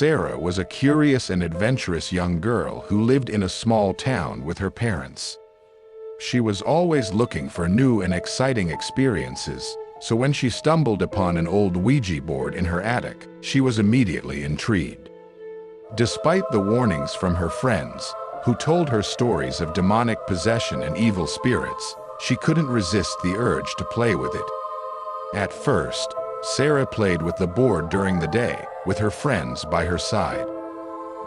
Sarah was a curious and adventurous young girl who lived in a small town with her parents. She was always looking for new and exciting experiences, so when she stumbled upon an old Ouija board in her attic, she was immediately intrigued. Despite the warnings from her friends, who told her stories of demonic possession and evil spirits, she couldn't resist the urge to play with it. At first, Sarah played with the board during the day, with her friends by her side.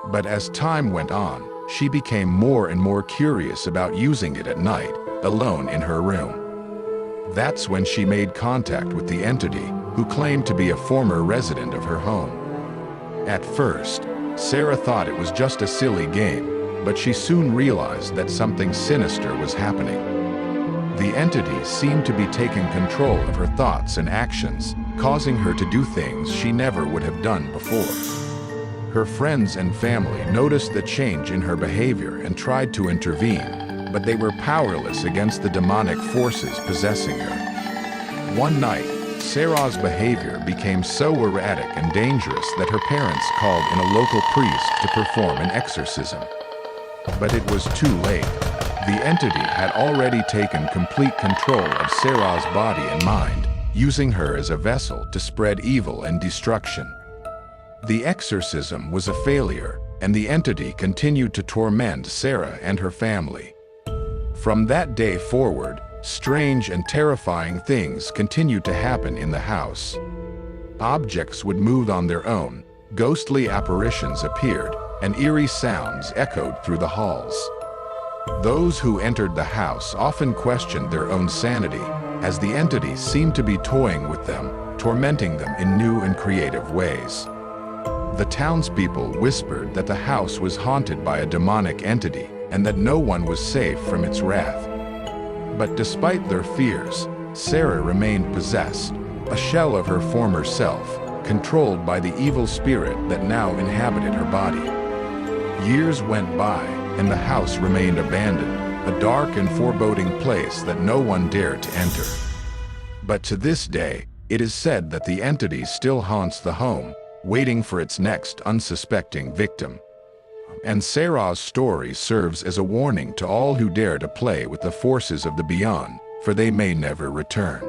But as time went on, she became more and more curious about using it at night, alone in her room. That's when she made contact with the entity, who claimed to be a former resident of her home. At first, Sarah thought it was just a silly game, but she soon realized that something sinister was happening. The entity seemed to be taking control of her thoughts and actions, causing her to do things she never would have done before. Her friends and family noticed the change in her behavior and tried to intervene, but they were powerless against the demonic forces possessing her. One night, Sarah's behavior became so erratic and dangerous that her parents called in a local priest to perform an exorcism. But it was too late. The entity had already taken complete control of Sarah's body and mind, using her as a vessel to spread evil and destruction. The exorcism was a failure, and the entity continued to torment Sarah and her family. From that day forward, strange and terrifying things continued to happen in the house. Objects would move on their own, ghostly apparitions appeared, and eerie sounds echoed through the halls. Those who entered the house often questioned their own sanity, as the entity seemed to be toying with them, tormenting them in new and creative ways. The townspeople whispered that the house was haunted by a demonic entity, and that no one was safe from its wrath. But despite their fears, Sarah remained possessed, a shell of her former self, controlled by the evil spirit that now inhabited her body. Years went by, and the house remained abandoned, a dark and foreboding place that no one dared to enter. But to this day, it is said that the entity still haunts the home, waiting for its next unsuspecting victim. And Sarah's story serves as a warning to all who dare to play with the forces of the beyond, for they may never return.